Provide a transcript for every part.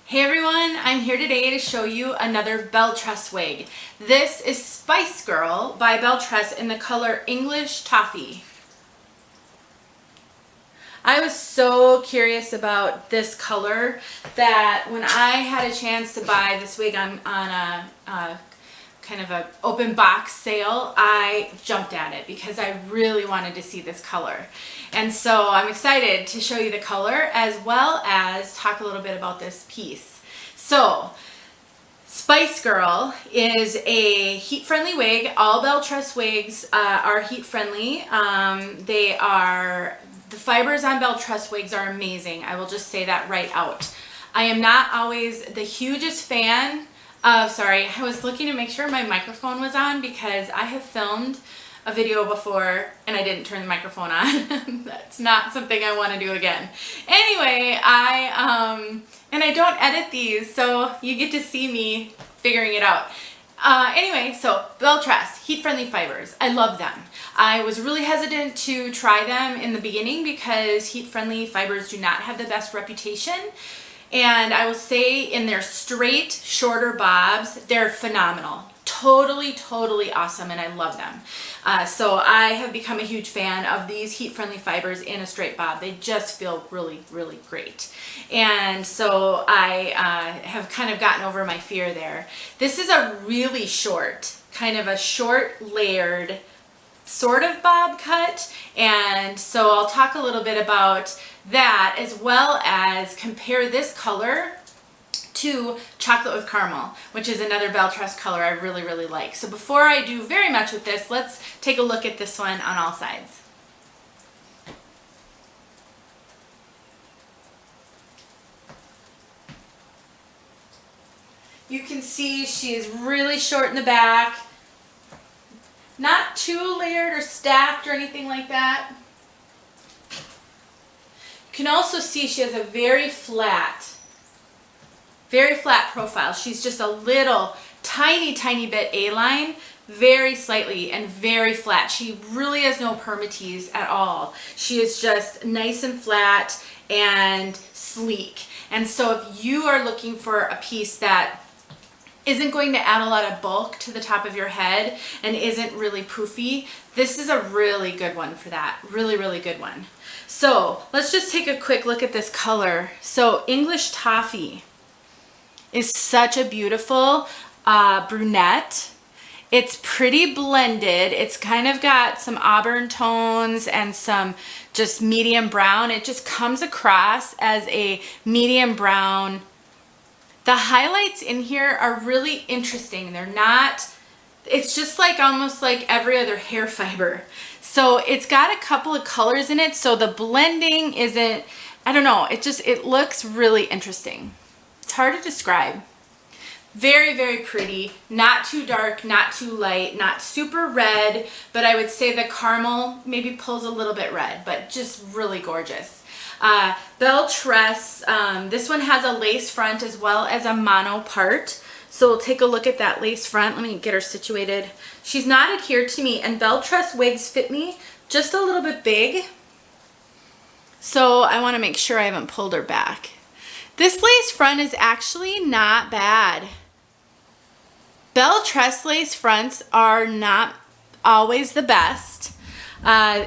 Hey everyone, I'm here today to show you another Belle Tress wig. This is Spice Girl by Belle Tress in the color English Toffee. I was so curious about this color that when I had a chance to buy this wig on a kind of a open box sale, I jumped at it because I really wanted to see this color. And so I'm excited to show you the color as well as talk a little bit about this piece. So Spice Girl is a heat-friendly wig. All Belle Tress wigs are heat-friendly. The fibers on Belle Tress wigs are amazing. I will just say that right out. I am not always the hugest fan of, sorry, I was looking to make sure my microphone was on because I have filmed a video before and I didn't turn the microphone on. That's not something I want to do again. Anyway, and I don't edit these, so you get to see me figuring it out. Anyway, so Belle Tress, heat-friendly fibers. I love them. I was really hesitant to try them in the beginning because heat-friendly fibers do not have the best reputation. And I will say in their straight, shorter bobs, they're phenomenal. Totally awesome, and I love them. So I have become a huge fan of these heat-friendly fibers in a straight bob. They just feel really great. And so I have kind of gotten over my fear there. This is a really short, kind of a short layered sort of bob cut, and so I'll talk a little bit about that as well as compare this color to Chocolate with Caramel, which is another Belle Tress color I really like. So before I do very much with this, let's take a look at this one on all sides. You can see she is really short in the back. Not too layered or stacked or anything like that. You can also see she has a very flat profile. She's just a little tiny bit A-line, very slightly and very flat. She really has no permatease at all. She is just nice and flat and sleek. And so if you are looking for a piece that isn't going to add a lot of bulk to the top of your head and isn't really poofy, this is a really good one for that. Really good one. So let's just take a quick look at this color. So English Toffee is such a beautiful brunette. It's pretty blended. It's kind of got some auburn tones and some just medium brown. It just comes across as a medium brown. The highlights in here are really interesting. They're not, it's just like almost like every other hair fiber. So it's got a couple of colors in it. So the blending isn't, I don't know, it looks really interesting. It's hard to describe. Very pretty, not too dark, not too light, not super red, but I would say the caramel maybe pulls a little bit red, but just really gorgeous. Belle Tress, this one has a lace front as well as a mono part. So we'll take a look at that lace front. Let me get her situated. She's not adhered to me, and Belle Tress wigs fit me just a little bit big. So I want to make sure I haven't pulled her back. This lace front is actually not bad. Belle Tress lace fronts are not always the best.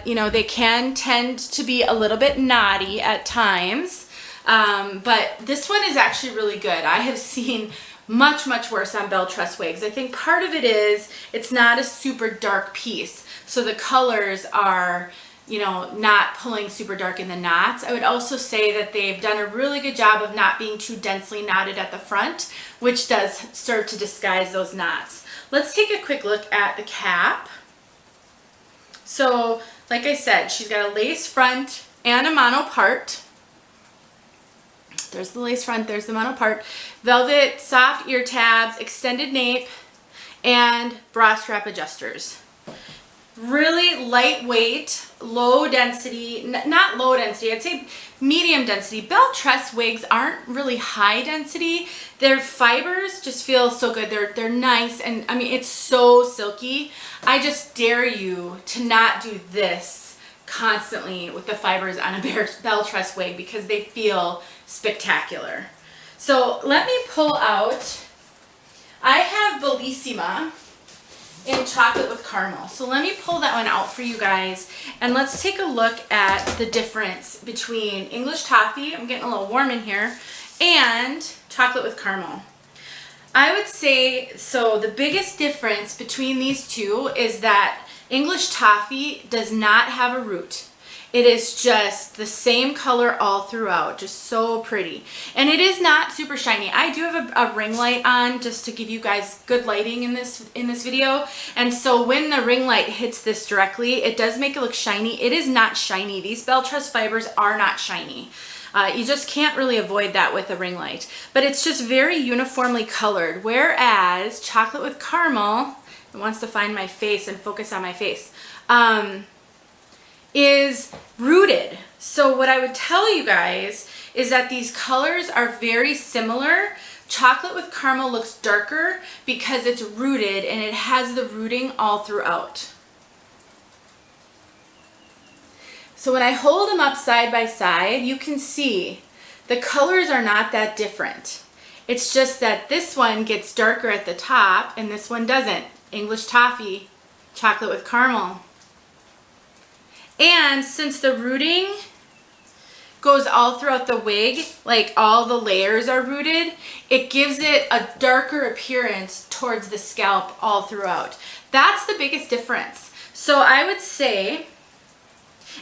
You know, they can tend to be a little bit knotty at times, but this one is actually really good. I have seen much worse on Belle Tress wigs. I think part of it is it's not a super dark piece, so the colors are, you know, not pulling super dark in the knots. I would also say that they've done a really good job of not being too densely knotted at the front, which does serve to disguise those knots. Let's take a quick look at the cap. So, like I said, she's got a lace front and a mono part. There's the lace front, there's the mono part. Velvet soft ear tabs, extended nape, and bra strap adjusters. Really lightweight, low density, not low density, I'd say medium density. Belle Tress wigs aren't really high density. Their fibers just feel so good. They're nice, and I mean, it's so silky. I just dare you to not do this constantly with the fibers on a Belle Tress wig because they feel spectacular. So let me pull out, I have Bellissima in chocolate with caramel. So let me pull that one out for you guys, and let's take a look at the difference between English Toffee, I'm getting a little warm in here, and chocolate with caramel. I would say, so the biggest difference between these two is that English Toffee does not have a root. It is just the same color all throughout, just so pretty. And it is not super shiny. I do have a ring light on just to give you guys good lighting in this video. And so when the ring light hits this directly, it does make it look shiny. It is not shiny. These Belle Tress fibers are not shiny. You just can't really avoid that with a ring light. But it's just very uniformly colored. Whereas chocolate with caramel, it wants to find my face and focus on my face, is rooted. So what I would tell you guys is that these colors are very similar. Chocolate with caramel looks darker because it's rooted and it has the rooting all throughout. So when I hold them up side by side, you can see the colors are not that different. It's just that this one gets darker at the top and this one doesn't. English Toffee, chocolate with caramel. And since the rooting goes all throughout the wig, like all the layers are rooted, it gives it a darker appearance towards the scalp all throughout. That's the biggest difference. So I would say,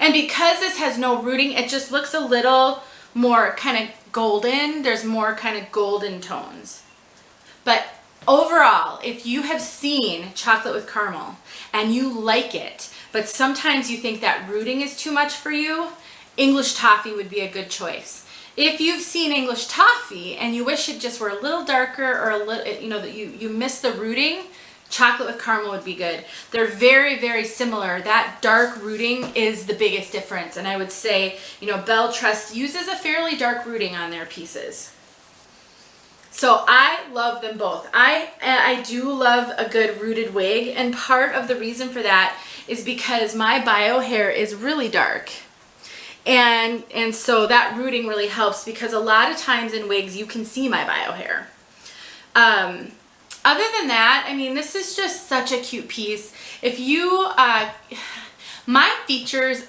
and because this has no rooting, it just looks a little more kind of golden. There's more kind of golden tones. But overall, if you have seen chocolate with caramel and you like it, but sometimes you think that rooting is too much for you, English Toffee would be a good choice. If you've seen English Toffee and you wish it just were a little darker or a little, you know, that you miss the rooting, chocolate with caramel would be good. They're very, very similar. That dark rooting is the biggest difference. And I would say, you know, Belle Tress uses a fairly dark rooting on their pieces. So I love them both. I do love a good rooted wig, and part of the reason for that is because my bio hair is really dark. And so that rooting really helps, because a lot of times in wigs you can see my bio hair. Other than that, I mean, this is just such a cute piece. If you, my features,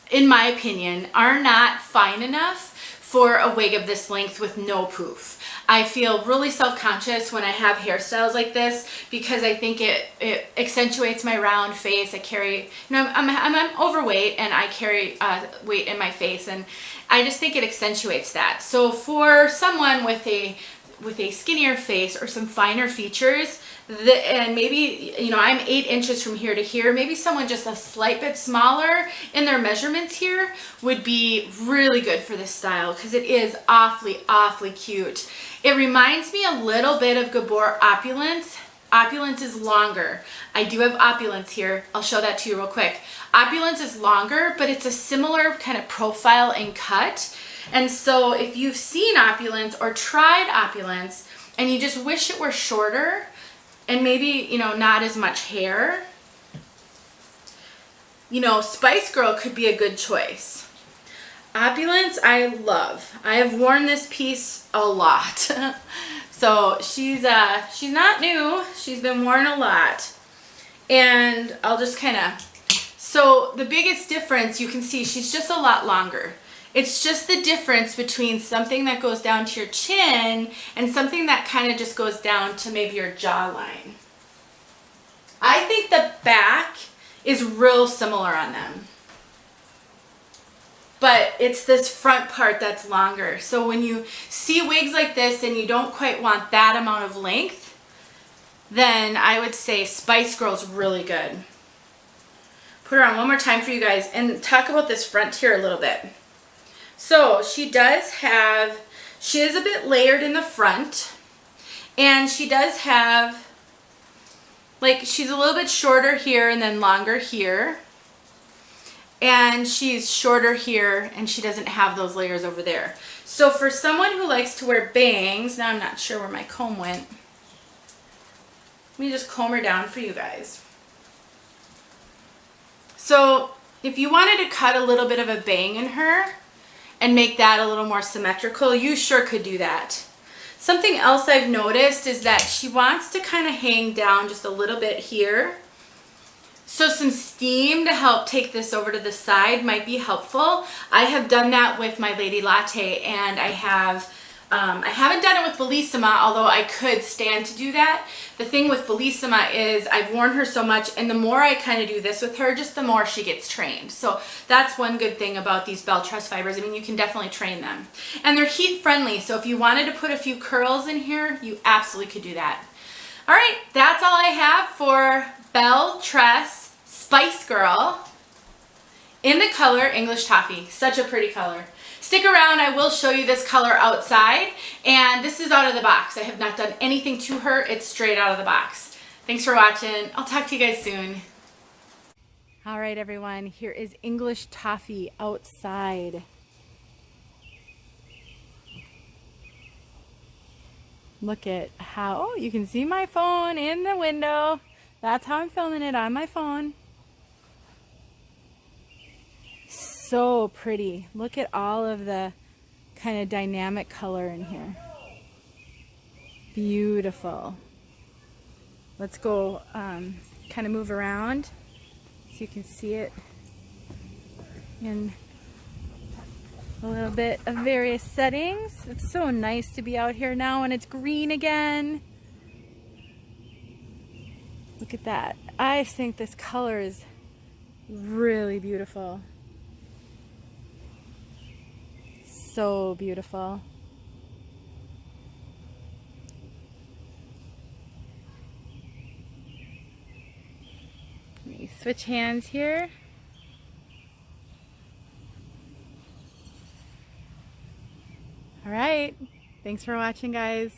in my opinion, are not fine enough for a wig of this length with no poof. I feel really self-conscious when I have hairstyles like this because I think it accentuates my round face. I carry, you know, I'm overweight and I carry weight in my face, and I just think it accentuates that. So for someone with a skinnier face or some finer features, and maybe, you know, I'm 8 inches from here to here, maybe someone just a slight bit smaller in their measurements here would be really good for this style, because it is awfully, awfully cute. It reminds me a little bit of Gabor Opulence. Opulence is longer. I do have Opulence here. I'll show that to you real quick. Opulence is longer, but it's a similar kind of profile and cut. And so if you've seen Opulence or tried Opulence and you just wish it were shorter and maybe, you know, not as much hair, you know, Spice Girl could be a good choice. Opulence, I love. I have worn this piece a lot. So she's not new. She's been worn a lot. And I'll just kind of, so the biggest difference, you can see she's just a lot longer. It's just the difference between something that goes down to your chin and something that kind of just goes down to maybe your jawline. I think the back is real similar on them, but it's this front part that's longer. So when you see wigs like this and you don't quite want that amount of length, then I would say Spice Girl's really good. Put her on one more time for you guys and talk about this front here a little bit. So she is a bit layered in the front, and she does have, like, she's a little bit shorter here and then longer here, and she's shorter here, and she doesn't have those layers over there. So for someone who likes to wear bangs, now I'm not sure where my comb went. Let me just comb her down for you guys. So if you wanted to cut a little bit of a bang in her and make that a little more symmetrical, you sure could do that. Something else I've noticed is that she wants to kind of hang down just a little bit here. So some steam to help take this over to the side might be helpful. I have done that with my Lady Latte, and I haven't done it with Bellissima, although I could stand to do that. The thing with Bellissima is I've worn her so much, and the more I kind of do this with her, just the more she gets trained. So that's one good thing about these Belle Tress fibers. I mean, you can definitely train them. And they're heat friendly, so if you wanted to put a few curls in here, you absolutely could do that. All right, that's all I have for Belle Tress Spice Girl in the color English Toffee. Such a pretty color. Stick around, I will show you this color outside, and this is out of the box. I have not done anything to her, it's straight out of the box. Thanks for watching, I'll talk to you guys soon. All right everyone, here is English Toffee outside. Look at how, oh, you can see my phone in the window. That's how I'm filming it, on my phone. So pretty. Look at all of the kind of dynamic color in here. Beautiful. Let's go kind of move around so you can see it in a little bit of various settings. It's so nice to be out here now and it's green again. Look at that. I think this color is really beautiful. So beautiful. Let me switch hands here. All right. Thanks for watching, guys.